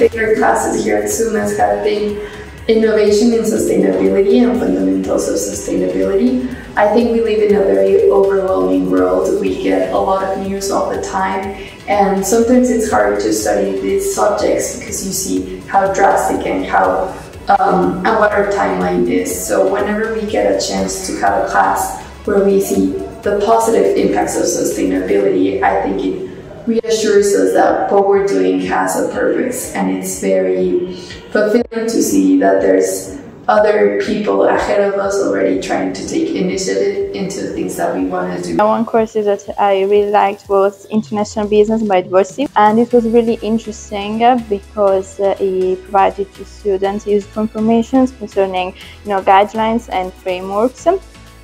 favorite classes here at SUMAS have been innovation in sustainability and fundamentals of sustainability. I think we live in a very overwhelming world. We get a lot of news all the time, and sometimes it's hard to study these subjects because you see how drastic and how and what our timeline is. So whenever we get a chance to have a class where we see the positive impacts of sustainability, I think it reassures us that what we're doing has a purpose, and it's very fulfilling to see that there's other people ahead of us already trying to take initiative into things that we want to do. One course that I really liked was International Business and Biodiversity, and it was really interesting because it provided to students useful information concerning guidelines and frameworks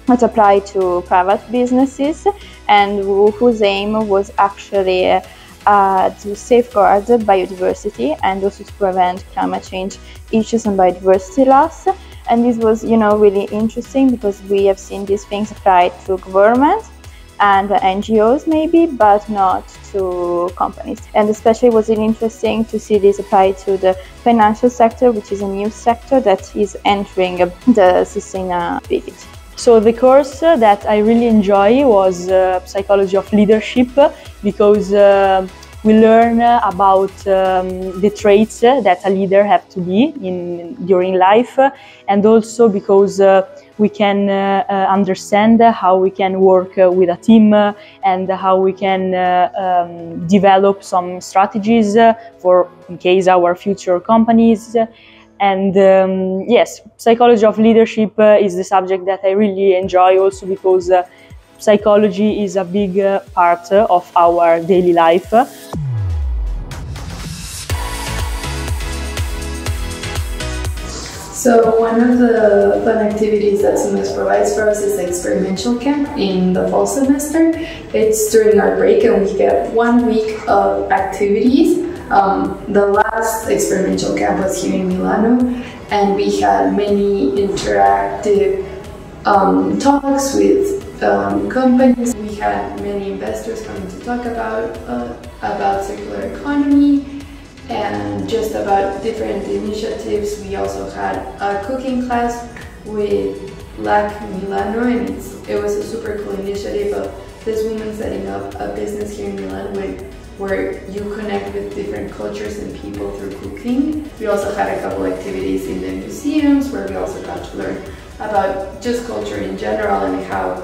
that apply to private businesses, and whose aim was actually to safeguard biodiversity and also to prevent climate change issues and biodiversity loss. And this was, really interesting because we have seen these things applied to government and NGOs maybe, but not to companies. And especially was it interesting to see this applied to the financial sector, which is a new sector that is entering the sustainability. So the course that I really enjoy was Psychology of Leadership, because we learn about the traits that a leader have to be during life, and also because we can understand how we can work with a team and how we can develop some strategies for, in case, our future companies. And yes, Psychology of Leadership is the subject that I really enjoy, also because psychology is a big part of our daily life. So one of the fun activities that SUMAS provides for us is the experimental camp in the fall semester. It's during our break and we get 1 week of activities. The last experimental camp was here in Milano, and we had many interactive talks with companies. We had many investors coming to talk about circular economy and just about different initiatives. We also had a cooking class with LAC Milano, and it was a super cool initiative of this woman setting up a business here in Milan where you connect with different cultures and people through cooking. We also had a couple activities in the museums where we also got to learn about just culture in general and how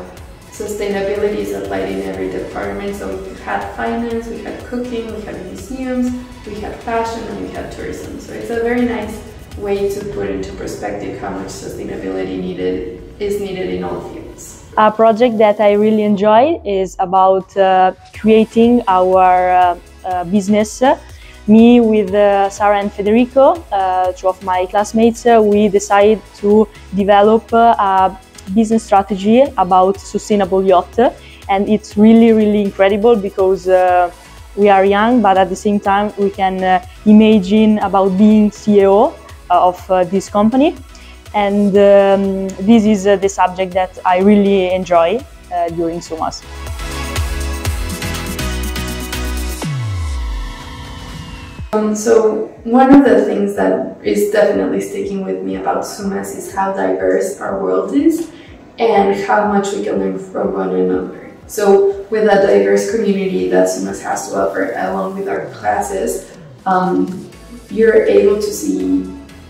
sustainability is applied in every department. So we had finance, we had cooking, we had museums, we had fashion, and we had tourism. So it's a very nice way to put into perspective how much sustainability is needed in all fields. A project that I really enjoy is about creating our business. Me with Sara and Federico, two of my classmates, we decided to develop a business strategy about sustainable yacht, and it's really incredible because we are young, but at the same time we can imagine about being CEO of this company. And this is the subject that I really enjoy during SUMAS. So one of the things that is definitely sticking with me about SUMAS is how diverse our world is and how much we can learn from one another. So with a diverse community that SUMAS has to offer, along with our classes, you're able to see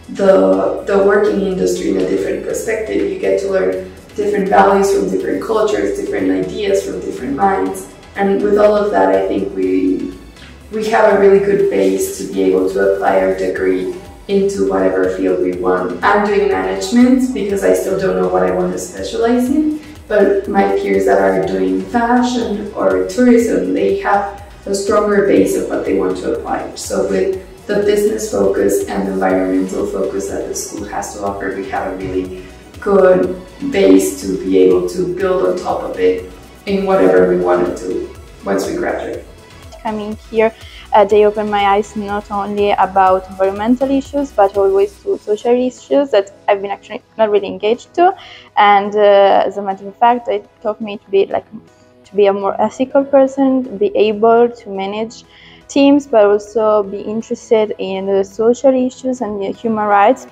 the working industry in a different perspective. You get to learn different values from different cultures, different ideas from different minds. And with all of that, I think we have a really good base to be able to apply our degree into whatever field we want. I'm doing management because I still don't know what I want to specialize in, but my peers that are doing fashion or tourism, they have a stronger base of what they want to apply. So with the business focus and environmental focus that the school has to offer, we have a really good base to be able to build on top of it in whatever we want to do once we graduate. Coming here, they opened my eyes not only about environmental issues, but always to social issues that I've been actually not really engaged to. And as a matter of fact, it taught me to be a more ethical person, be able to manage teams, but also be interested in the social issues and the human rights.